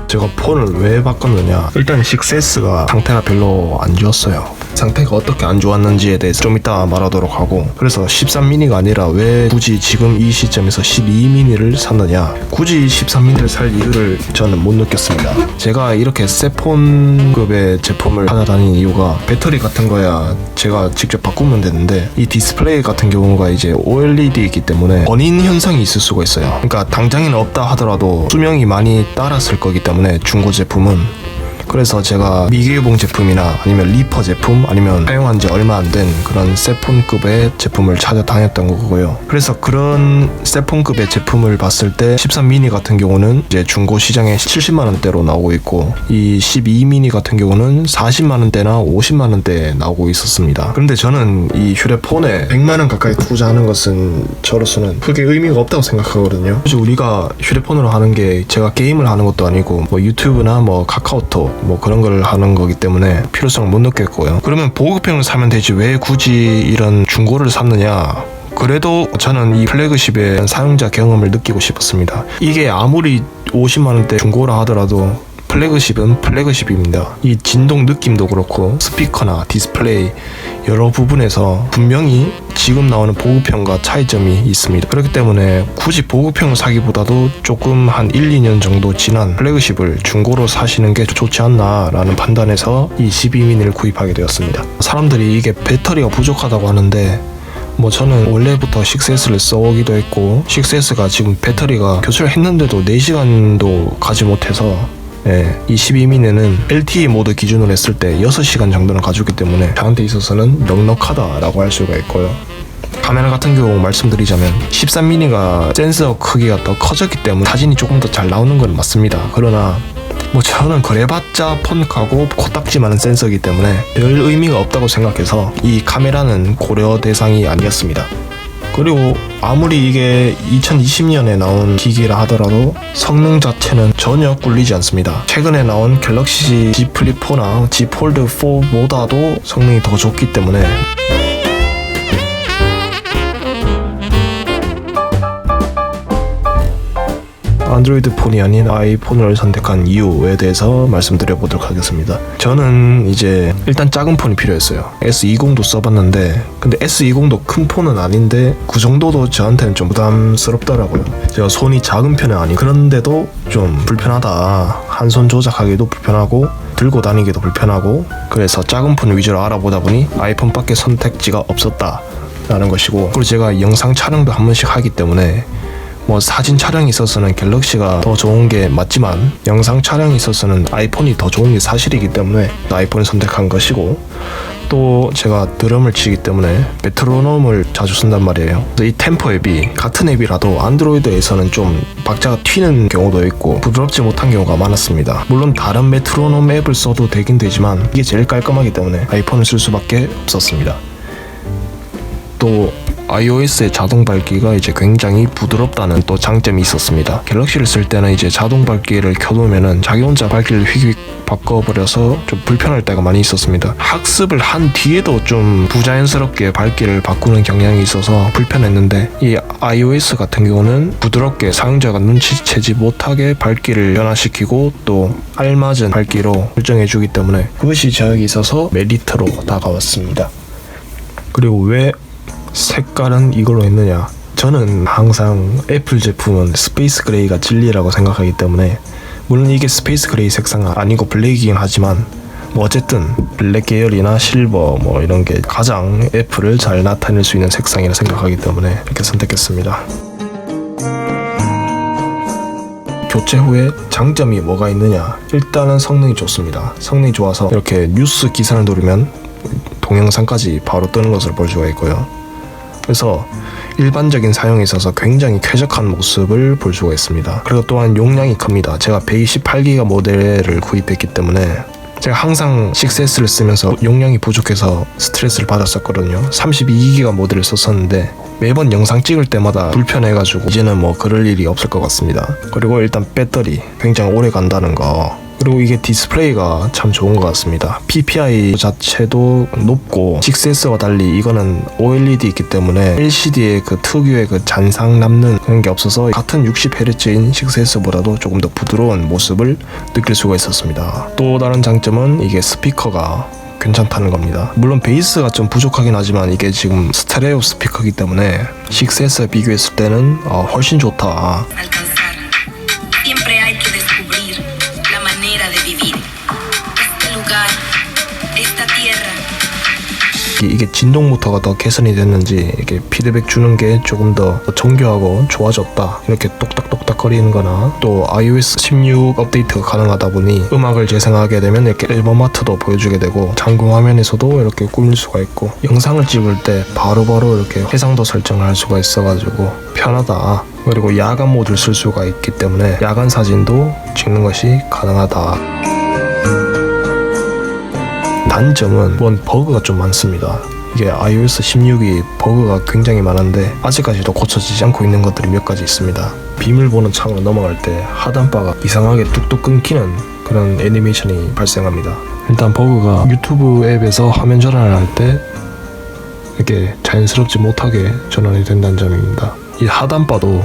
제가 폰을 왜 바꿨느냐, 일단 6S가 상태가 별로 안 좋았어요. 상태가 어떻게 안 좋았는지에 대해서 좀 이따 말하도록 하고, 그래서 13미니가 아니라 왜 굳이 지금 이 시점에서 12미니를 샀느냐, 굳이 13미니를 살 이유를 저는 못 느꼈습니다. 제가 이렇게 새 폰급의 제품을 찾아다니는 이유가 배터리 같은 거야 제가 직접 바꾸면 되는데, 이 디스플레이 같은 경우가 이제 OLED이기 때문에 번인 현상이 있을 수가 있어요. 그러니까 당장에는 없다 하더라도 수명이 많이 따랐을 거기 때문에 중고 제품은, 그래서 제가 미개봉 제품이나 아니면 리퍼 제품, 아니면 사용한 지 얼마 안 된 그런 세폰급의 제품을 찾아다녔던 거고요. 그래서 그런 세폰급의 제품을 봤을 때 13미니 같은 경우는 이제 중고 시장에 70만원대로 나오고 있고, 이 12미니 같은 경우는 40만원대나 50만원대에 나오고 있었습니다. 그런데 저는 이 휴대폰에 100만원 가까이 투자하는 것은 저로서는 크게 의미가 없다고 생각하거든요. 굳이 우리가 휴대폰으로 하는 게 제가 게임을 하는 것도 아니고 뭐 유튜브나 뭐 카카오톡 뭐 그런 걸 하는 거기 때문에 필요성을 못 느꼈고요. 그러면 보급형을 사면 되지 왜 굳이 이런 중고를 샀느냐. 그래도 저는 이 플래그십의 사용자 경험을 느끼고 싶었습니다. 이게 아무리 50만원대 중고라 하더라도 플래그십은 플래그십입니다. 이 진동 느낌도 그렇고 스피커나 디스플레이 여러 부분에서 분명히 지금 나오는 보급형과 차이점이 있습니다. 그렇기 때문에 굳이 보급형을 사기보다도 조금 한 1-2년 정도 지난 플래그십을 중고로 사시는 게 좋지 않나 라는 판단에서 이 12미니를 구입하게 되었습니다. 사람들이 이게 배터리가 부족하다고 하는데, 뭐 저는 원래부터 6S를 써오기도 했고 6S가 지금 배터리가 교체를 했는데도 4시간도 가지 못해서, 이 12미니는 LTE 모드 기준으로 했을 때 6시간 정도는 가져오기 때문에 저한테 있어서는 넉넉하다라고 할 수가 있고요. 카메라 같은 경우 말씀드리자면 13미니가 센서 크기가 더 커졌기 때문에 사진이 조금 더 잘 나오는 건 맞습니다. 그러나 뭐 저는 그래봤자 폰하고 코딱지 많은 센서이기 때문에 별 의미가 없다고 생각해서 이 카메라는 고려 대상이 아니었습니다. 그리고 아무리 이게 2020년에 나온 기기라 하더라도 성능 자체는 전혀 꿀리지 않습니다. 최근에 나온 갤럭시 Z 플립 4나 Z 폴드 4보다도 성능이 더 좋기 때문에 안드로이드 폰이 아닌 아이폰을 선택한 이유에 대해서 말씀드려 보도록 하겠습니다. 저는 이제 일단 작은 폰이 필요했어요. S20도 써봤는데, 근데 S20도 큰 폰은 아닌데 그 정도도 저한테는 좀 부담스럽더라고요. 제가 손이 작은 편은 아니고, 그런데도 좀 불편하다. 한 손 조작하기도 불편하고 들고 다니기도 불편하고, 그래서 작은 폰 위주로 알아보다 보니 아이폰밖에 선택지가 없었다 라는 것이고, 그리고 제가 영상 촬영도 한 번씩 하기 때문에 뭐 사진 촬영에 있어서는 갤럭시가 더 좋은 게 맞지만 영상 촬영에 있어서는 아이폰이 더 좋은 게 사실이기 때문에 아이폰을 선택한 것이고, 또 제가 드럼을 치기 때문에 메트로놈을 자주 쓴단 말이에요. 이 템포 앱이 같은 앱이라도 안드로이드에서는 좀 박자가 튀는 경우도 있고 부드럽지 못한 경우가 많았습니다. 물론 다른 메트로놈 앱을 써도 되긴 되지만 이게 제일 깔끔하기 때문에 아이폰을 쓸 수밖에 없었습니다. 또 iOS의 자동 밝기가 이제 굉장히 부드럽다는 또 장점이 있었습니다. 갤럭시를 쓸 때는 이제 자동 밝기를 켜놓으면은 자기 혼자 밝기를 휙휙 바꿔버려서 좀 불편할 때가 많이 있었습니다. 학습을 한 뒤에도 좀 부자연스럽게 밝기를 바꾸는 경향이 있어서 불편했는데, 이 iOS 같은 경우는 부드럽게 사용자가 눈치채지 못하게 밝기를 변화시키고 또 알맞은 밝기로 설정해주기 때문에 그것이 저에게 있어서 메리트로 다가왔습니다. 그리고 왜 색깔은 이걸로 했느냐, 저는 항상 애플 제품은 스페이스 그레이가 진리라고 생각하기 때문에, 물론 이게 스페이스 그레이 색상은 아니고 블랙이긴 하지만 뭐 어쨌든 블랙 계열이나 실버 뭐 이런 게 가장 애플을 잘 나타낼 수 있는 색상이라 생각하기 때문에 이렇게 선택했습니다. 교체 후에 장점이 뭐가 있느냐, 일단은 성능이 좋습니다. 성능이 좋아서 이렇게 뉴스 기사를 누르면 동영상까지 바로 뜨는 것을 볼 수가 있고요. 그래서 일반적인 사용에 있어서 굉장히 쾌적한 모습을 볼 수가 있습니다. 그리고 또한 용량이 큽니다. 제가 128기가 모델을 구입했기 때문에 제가 항상 6S를 쓰면서 용량이 부족해서 스트레스를 받았었거든요. 32기가 모델을 썼었는데 매번 영상 찍을 때마다 불편해가지고 이제는 뭐 그럴 일이 없을 것 같습니다. 그리고 일단 배터리 굉장히 오래 간다는 거, 그리고 이게 디스플레이가 참 좋은 것 같습니다. PPI 자체도 높고 6S와 달리 이거는 OLED 있기 때문에 LCD의 그 특유의 그 잔상 남는 그런 게 없어서 같은 60Hz인 6S보다도 조금 더 부드러운 모습을 느낄 수가 있었습니다. 또 다른 장점은 이게 스피커가 괜찮다는 겁니다. 물론 베이스가 좀 부족하긴 하지만 이게 지금 스테레오 스피커이기 때문에 6S와 비교했을 때는 훨씬 좋다. 이게 진동 모터가 더 개선이 됐는지 이게 피드백 주는 게 조금 더 정교하고 좋아졌다, 이렇게 똑딱똑딱 거리는 거나, 또 iOS 16 업데이트가 가능하다 보니 음악을 재생하게 되면 이렇게 앨범 아트도 보여주게 되고 잠금 화면에서도 이렇게 꾸밀 수가 있고 영상을 찍을 때 바로바로 이렇게 해상도 설정을 할 수가 있어가지고 편하다. 그리고 야간 모드를 쓸 수가 있기 때문에 야간 사진도 찍는 것이 가능하다. 단점은 버그가 좀 많습니다. 이게 iOS 16이 버그가 굉장히 많은데 아직까지도 고쳐지지 않고 있는 것들이 몇 가지 있습니다. 비밀번호 창으로 넘어갈 때 하단바가 이상하게 뚝뚝 끊기는 그런 애니메이션이 발생합니다. 일단 버그가 유튜브 앱에서 화면 전환을 할 때 이렇게 자연스럽지 못하게 전환이 된다는 점입니다. 이 하단바도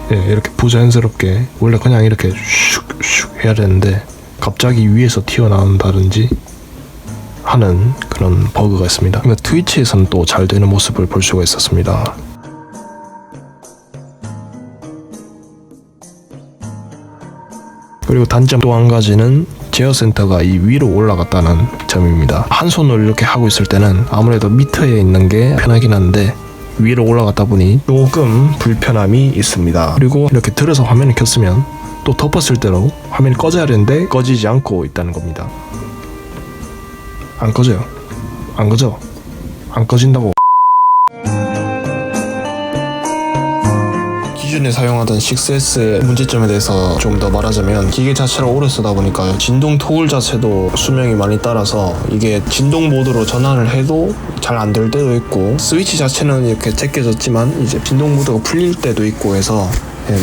이렇게 부자연스럽게 원래 그냥 이렇게 슉슉 해야 되는데 갑자기 위에서 튀어나온다든지 하는 그런 버그가 있습니다. 트위치에서는 또 잘 되는 모습을 볼 수가 있었습니다. 그리고 단점 또 한 가지는 제어 센터가 이 위로 올라갔다는 점입니다. 한 손으로 이렇게 하고 있을 때는 아무래도 밑에 있는 게 편하긴 한데 위로 올라갔다 보니 조금 불편함이 있습니다. 그리고 이렇게 들어서 화면을 켰으면 또 덮었을 때로 화면이 꺼져야 되는데 꺼지지 않고 있다는 겁니다. 안 꺼져요. 안 꺼져. 안 꺼진다고. 기존에 사용하던 6S의 문제점에 대해서 좀 더 말하자면 기계 자체를 오래 쓰다 보니까 진동 토글 자체도 수명이 많이 따라서 이게 진동 모드로 전환을 해도 잘 안 될 때도 있고, 스위치 자체는 이렇게 제껴졌지만 이제 진동 모드가 풀릴 때도 있고 해서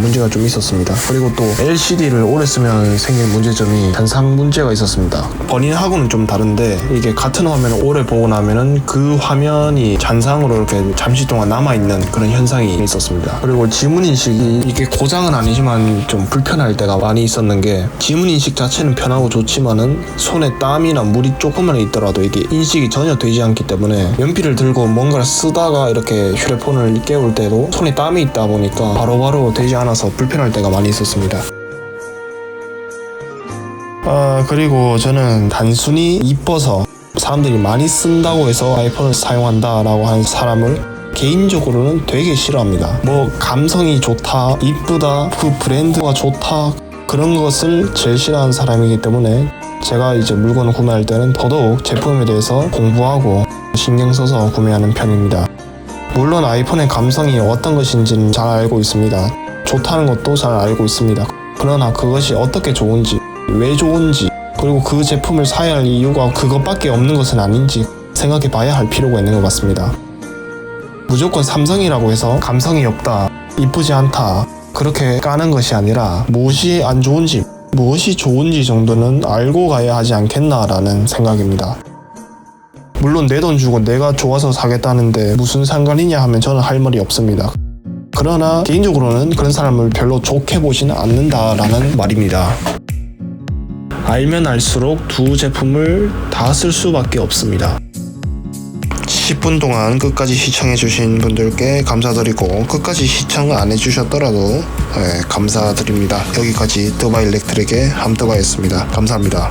문제가 좀 있었습니다. 그리고 또 LCD를 오래 쓰면 생긴 문제점이 잔상 문제가 있었습니다. 본인하고는 좀 다른데 이게 같은 화면을 오래 보고 나면은 그 화면이 잔상으로 이렇게 잠시 동안 남아있는 그런 현상이 있었습니다. 그리고 지문인식이 이게 고장은 아니지만 좀 불편할 때가 많이 있었는 게, 지문인식 자체는 편하고 좋지만은 손에 땀이나 물이 조금만 있더라도 이게 인식이 전혀 되지 않기 때문에 연필을 들고 뭔가를 쓰다가 이렇게 휴대폰을 깨울 때도 손에 땀이 있다 보니까 바로바로 되지 않아서 불편할 때가 많이 있었습니다. 그리고 저는 단순히 이뻐서 사람들이 많이 쓴다고 해서 아이폰을 사용한다 라고 하는 사람을 개인적으로는 되게 싫어합니다. 뭐 감성이 좋다, 이쁘다, 그 브랜드가 좋다, 그런 것을 제일 싫어하는 사람이기 때문에 제가 이제 물건을 구매할 때는 더더욱 제품에 대해서 공부하고 신경 써서 구매하는 편입니다. 물론 아이폰의 감성이 어떤 것인지는 잘 알고 있습니다. 좋다는 것도 잘 알고 있습니다. 그러나 그것이 어떻게 좋은지, 왜 좋은지, 그리고 그 제품을 사야 할 이유가 그것밖에 없는 것은 아닌지 생각해 봐야 할 필요가 있는 것 같습니다. 무조건 삼성이라고 해서 감성이 없다, 이쁘지 않다, 그렇게 까는 것이 아니라 무엇이 안 좋은지, 무엇이 좋은지 정도는 알고 가야 하지 않겠나라는 생각입니다. 물론 내 돈 주고 내가 좋아서 사겠다는데 무슨 상관이냐 하면 저는 할 말이 없습니다. 그러나 개인적으로는 그런 사람을 별로 좋게 보지는 않는다라는 말입니다. 알면 알수록 두 제품을 다 쓸 수밖에 없습니다. 10분 동안 끝까지 시청해주신 분들께 감사드리고, 끝까지 시청 안 해주셨더라도 감사드립니다. 여기까지 드바일렉트릭의 함뜨바였습니다. 감사합니다.